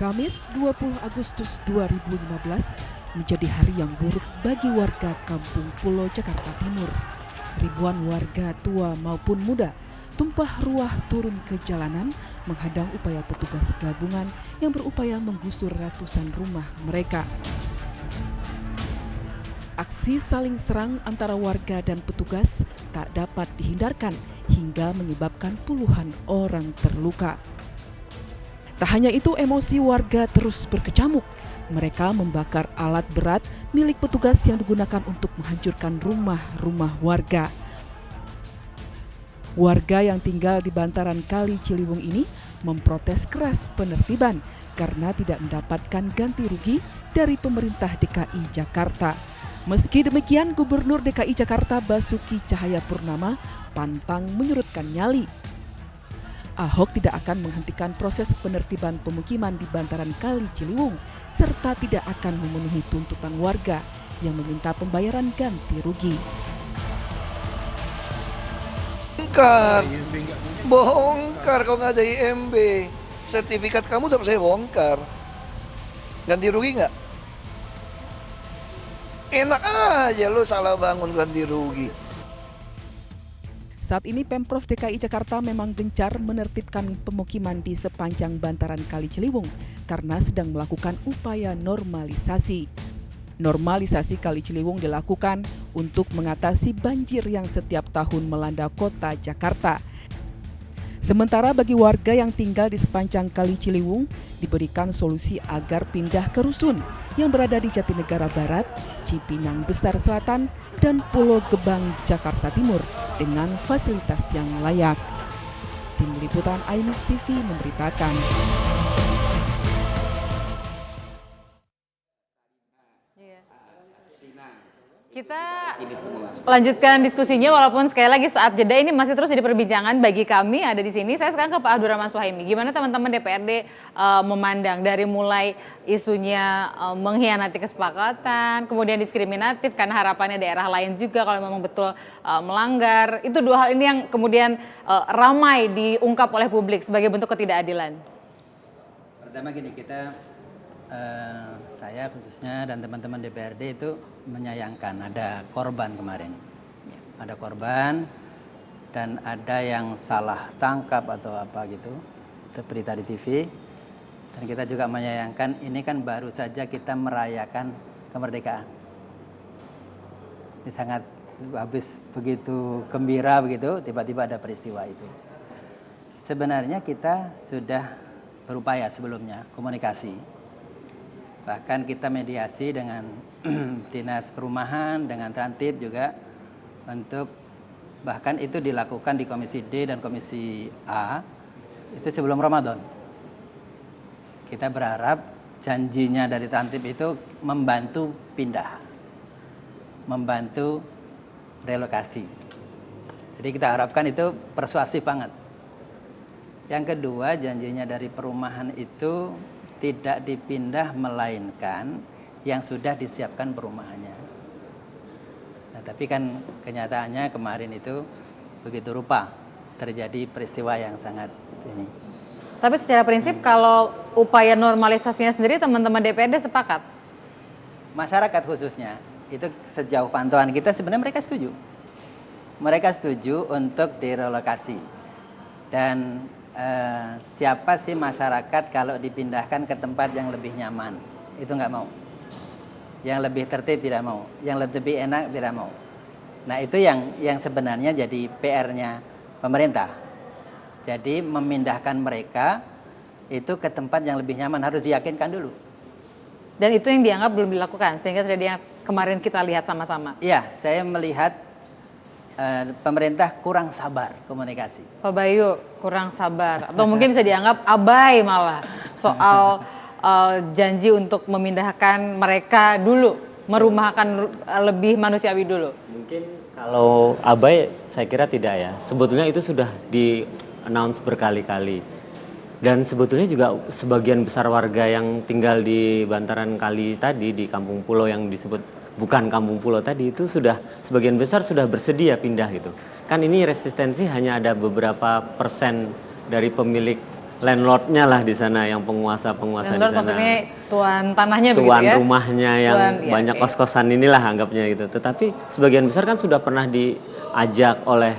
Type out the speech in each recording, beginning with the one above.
Kamis 20 Agustus 2015 menjadi hari yang buruk bagi warga Kampung Pulo, Jakarta Timur. Ribuan warga tua maupun muda tumpah ruah turun ke jalanan menghadang upaya petugas gabungan yang berupaya menggusur ratusan rumah mereka. Aksi saling serang antara warga dan petugas tak dapat dihindarkan hingga menyebabkan puluhan orang terluka. Tak hanya itu, emosi warga terus berkecamuk. Mereka membakar alat berat milik petugas yang digunakan untuk menghancurkan rumah-rumah warga. Warga yang tinggal di bantaran Kali Ciliwung ini memprotes keras penertiban karena tidak mendapatkan ganti rugi dari pemerintah DKI Jakarta. Meski demikian, Gubernur DKI Jakarta Basuki Cahayapurnama pantang menyurutkan nyali. Ahok tidak akan menghentikan proses penertiban pemukiman di bantaran Kali Ciliwung serta tidak akan memenuhi tuntutan warga yang meminta pembayaran ganti rugi. Bongkar kalau nggak ada IMB, sertifikat kamu udah saya bongkar. Ganti rugi nggak? Enak aja lo salah bangun ganti rugi. Saat ini Pemprov DKI Jakarta memang gencar menertibkan pemukiman di sepanjang bantaran Kali Ciliwung karena sedang melakukan upaya normalisasi. Normalisasi Kali Ciliwung dilakukan untuk mengatasi banjir yang setiap tahun melanda kota Jakarta. Sementara bagi warga yang tinggal di sepanjang Kali Ciliwung diberikan solusi agar pindah ke rusun yang berada di Jatinegara Barat, Cipinang Besar Selatan, dan Pulau Gebang, Jakarta Timur dengan fasilitas yang layak. Tim Liputan Ainus TV memberitakan. Kita lanjutkan diskusinya walaupun sekali lagi saat jeda ini masih terus jadi perbincangan bagi kami ada di sini. Saya sekarang ke Pak Abdurrahman Suhaimi. Gimana teman-teman DPRD memandang dari mulai isunya mengkhianati kesepakatan, kemudian diskriminatif karena harapannya daerah lain juga kalau memang betul melanggar. Itu dua hal ini yang kemudian ramai diungkap oleh publik sebagai bentuk ketidakadilan. Pertama gini, saya khususnya dan teman-teman DPRD itu menyayangkan ada korban kemarin. Ada korban dan ada yang salah tangkap atau apa gitu, berita di TV. Dan kita juga menyayangkan ini kan baru saja kita merayakan kemerdekaan. Ini sangat habis begitu gembira begitu, tiba-tiba ada peristiwa itu. Sebenarnya kita sudah berupaya sebelumnya komunikasi. Bahkan kita mediasi dengan Dinas Perumahan, dengan Trantip juga untuk bahkan itu dilakukan di Komisi D dan Komisi A itu sebelum Ramadan. Kita berharap janjinya dari Trantip itu membantu pindah, membantu relokasi. Jadi kita harapkan itu persuasif banget. Yang kedua, janjinya dari perumahan itu tidak dipindah melainkan yang sudah disiapkan perumahannya. Nah, tapi kan kenyataannya kemarin itu begitu rupa terjadi peristiwa yang sangat ini. Tapi secara prinsip kalau upaya normalisasinya sendiri teman-teman DPRD sepakat? Masyarakat khususnya itu sejauh pantauan kita sebenarnya mereka setuju. Mereka setuju untuk direlokasi. Dan siapa sih masyarakat kalau dipindahkan ke tempat yang lebih nyaman? Itu nggak mau. Yang lebih tertib tidak mau. Yang lebih enak tidak mau. Nah itu yang sebenarnya jadi PR-nya pemerintah. Jadi memindahkan mereka itu ke tempat yang lebih nyaman harus diyakinkan dulu. Dan itu yang dianggap belum dilakukan sehingga terjadi yang kemarin kita lihat sama-sama. Iya, saya melihat pemerintah kurang sabar komunikasi. Pak Bayu kurang sabar atau mungkin bisa dianggap abai malah soal janji untuk memindahkan mereka dulu, merumahkan lebih manusiawi dulu. Mungkin kalau abai saya kira tidak ya. Sebetulnya itu sudah di-announce berkali-kali. Dan sebetulnya juga sebagian besar warga yang tinggal di bantaran kali tadi di Kampung Pulo yang disebut bukan Kampung Pulo tadi itu sudah sebagian besar sudah bersedia pindah gitu. Kan ini resistensi hanya ada beberapa persen dari pemilik landlordnya lah di sana, yang penguasa-penguasa di Landlord sana. maksudnya tuan tanahnya begitu Tuan ya? rumahnya yang Ya, banyak oke. kos-kosan inilah anggapnya gitu. Tetapi sebagian besar kan sudah pernah diajak oleh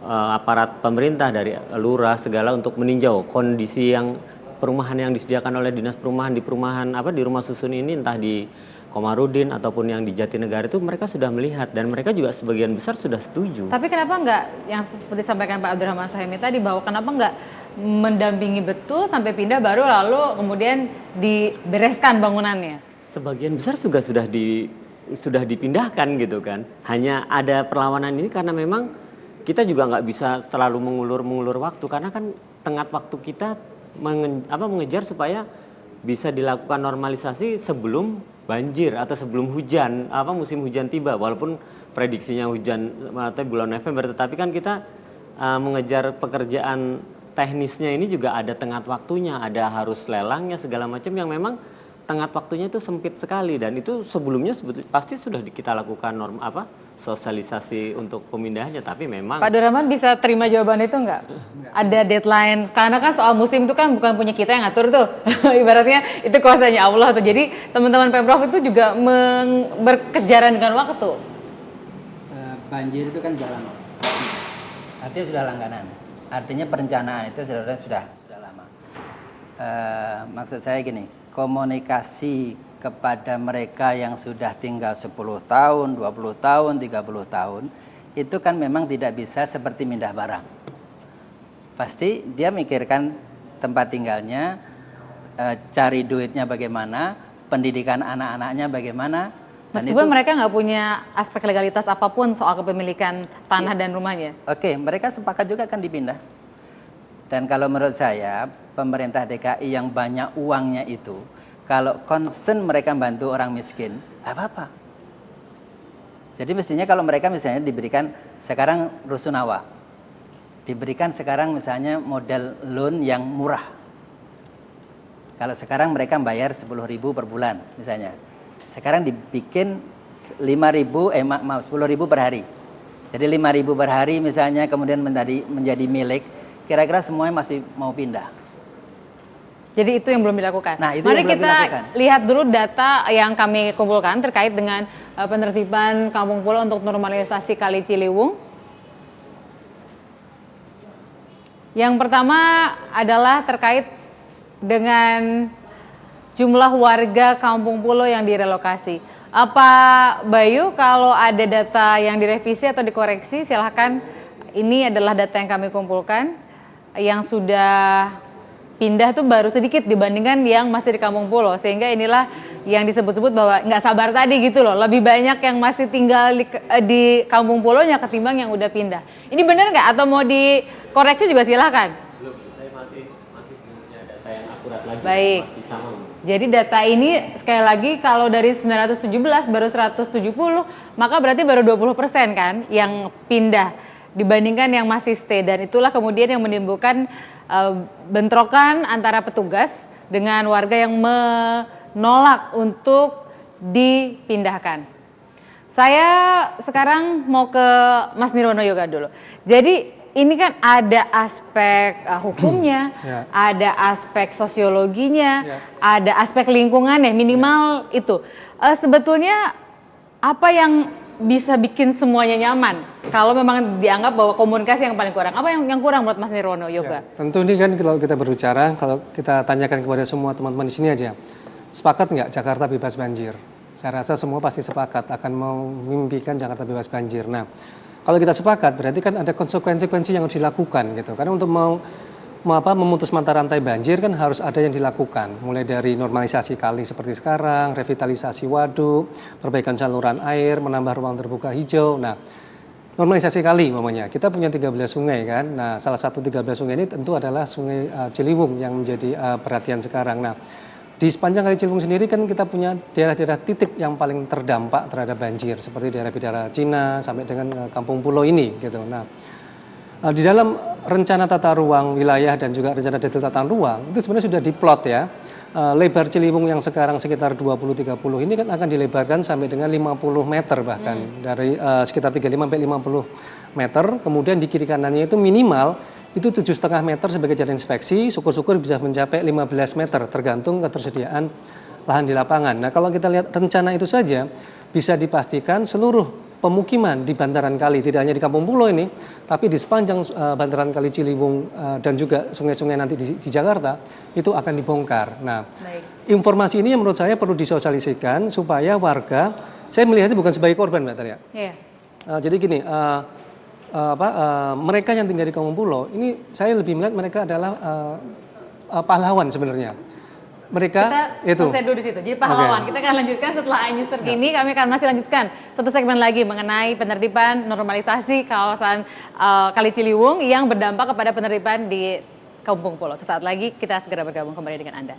aparat pemerintah dari lurah segala untuk meninjau kondisi yang perumahan yang disediakan oleh dinas perumahan di perumahan di rumah susun ini, entah di Komarudin ataupun yang di Jatinegara, itu mereka sudah melihat dan mereka juga sebagian besar sudah setuju. Tapi kenapa nggak yang seperti disampaikan Pak Abdurrahman Suhaimi tadi, bahwa kenapa nggak mendampingi betul sampai pindah baru lalu kemudian dibereskan bangunannya? Sebagian besar juga sudah dipindahkan gitu kan. Hanya ada perlawanan ini karena memang kita juga nggak bisa terlalu mengulur waktu, karena kan tenggat waktu kita mengejar supaya bisa dilakukan normalisasi sebelum banjir atau sebelum hujan musim hujan tiba, walaupun prediksinya hujan bulan November, tetapi kan kita mengejar pekerjaan teknisnya ini juga ada tenggat waktunya, ada harus lelangnya segala macam yang memang tenggat waktunya itu sempit sekali, dan itu sebelumnya pasti sudah kita lakukan sosialisasi untuk pemindahannya, tapi memang Pak Abdurrahman bisa terima jawaban itu nggak? Ada deadline, karena kan soal musim itu kan bukan punya kita yang ngatur tuh, ibaratnya itu kuasanya Allah tuh. Jadi teman-teman Pemprov itu juga berkejaran dengan waktu. Banjir itu kan sudah lama, artinya sudah langganan, artinya perencanaan itu sudah lama. Maksud saya gini, komunikasi kepada mereka yang sudah tinggal 10 tahun, 20 tahun, 30 tahun, itu kan memang tidak bisa seperti pindah barang. Pasti dia mikirkan tempat tinggalnya, cari duitnya bagaimana, pendidikan anak-anaknya bagaimana. Meskipun mereka nggak punya aspek legalitas apapun soal kepemilikan tanah dan rumahnya. Oke, mereka sepakat juga akan dipindah. Dan kalau menurut saya, pemerintah DKI yang banyak uangnya itu, kalau concern mereka bantu orang miskin, nggak apa-apa. Jadi mestinya kalau mereka misalnya diberikan sekarang rusunawa, diberikan sekarang misalnya model loan yang murah. Kalau sekarang mereka bayar 10.000 per bulan misalnya, sekarang dibikin 10.000 per hari. Jadi 5.000 per hari misalnya, kemudian menjadi milik, kira-kira semuanya masih mau pindah. Jadi itu yang belum dilakukan. Nah, itu Mari yang belum kita dilakukan. lihat dulu data yang kami kumpulkan terkait dengan penertiban Kampung Pulau untuk normalisasi Kali Ciliwung. Yang pertama adalah terkait dengan jumlah warga Kampung Pulau yang direlokasi. Pak Bayu, kalau ada data yang direvisi atau dikoreksi, silahkan. Ini adalah data yang kami kumpulkan. Yang sudah pindah tuh baru sedikit dibandingkan yang masih di Kampung Pulau, sehingga inilah yang disebut-sebut bahwa nggak sabar tadi gitu loh, lebih banyak yang masih tinggal di Kampung Pulau-nya ketimbang yang udah pindah. Ini benar nggak atau mau dikoreksi juga silahkan. belum, saya masih punya data yang akurat lagi. Baik. Masih sama. Jadi data ini sekali lagi kalau dari 917 baru 170, maka berarti baru 20% kan yang pindah dibandingkan yang masih stay, dan itulah kemudian yang menimbulkan bentrokan antara petugas dengan warga yang menolak untuk dipindahkan. Saya sekarang mau ke Mas Nirwono Yoga dulu. Jadi ini kan ada aspek hukumnya, ada aspek sosiologinya, ada aspek lingkungannya, minimal itu. Sebetulnya apa yang bisa bikin semuanya nyaman kalau memang dianggap bahwa komunikasi yang paling kurang? Apa yang kurang menurut Mas Nirwono Yoga? Tentu ini kan kalau kita berbicara, kalau kita tanyakan kepada semua teman-teman di sini aja, sepakat nggak Jakarta bebas banjir? Saya rasa semua pasti sepakat akan memimpikan Jakarta bebas banjir. Nah, kalau kita sepakat berarti kan ada konsekuensi yang harus dilakukan gitu. Karena untuk memutus mata rantai banjir kan harus ada yang dilakukan, mulai dari normalisasi kali seperti sekarang, revitalisasi waduk, perbaikan saluran air, menambah ruang terbuka hijau. Nah, normalisasi kali umpamanya, kita punya 13 sungai kan. Nah, salah satu 13 sungai ini tentu adalah Sungai Ciliwung yang menjadi perhatian sekarang. Nah, di sepanjang Kali Ciliwung sendiri kan kita punya daerah-daerah titik yang paling terdampak terhadap banjir, seperti daerah Bidara Cina sampai dengan Kampung Pulau ini gitu. Nah, di dalam rencana tata ruang wilayah dan juga rencana detail tata ruang itu sebenarnya sudah diplot ya. Lebar Ciliwung yang sekarang sekitar 20-30 ini kan akan dilebarkan sampai dengan 50 meter bahkan dari sekitar 35 sampai 50 meter. Kemudian di kiri kanannya itu minimal itu 7,5 meter sebagai jalan inspeksi, syukur-syukur bisa mencapai 15 meter tergantung ketersediaan lahan di lapangan. Nah, kalau kita lihat rencana itu saja bisa dipastikan seluruh pemukiman di bantaran kali, tidak hanya di Kampung Pulo ini, tapi di sepanjang bantaran Kali Ciliwung dan juga sungai-sungai nanti di Jakarta itu akan dibongkar. Nah, informasi ini yang menurut saya perlu disosialisasikan supaya warga, saya melihatnya bukan sebagai korban, Mbak Taria. Jadi gini, mereka yang tinggal di Kampung Pulo ini saya lebih melihat mereka adalah pahlawan sebenarnya. Mereka kita selesai dulu di situ. Jadi pahlawan. Kita akan lanjutkan setelah iNews terkini. Kami akan masih lanjutkan satu segmen lagi mengenai penertiban normalisasi kawasan Kali Ciliwung yang berdampak kepada penertiban di Kampung Pulo. Sesaat lagi kita segera bergabung kembali dengan Anda.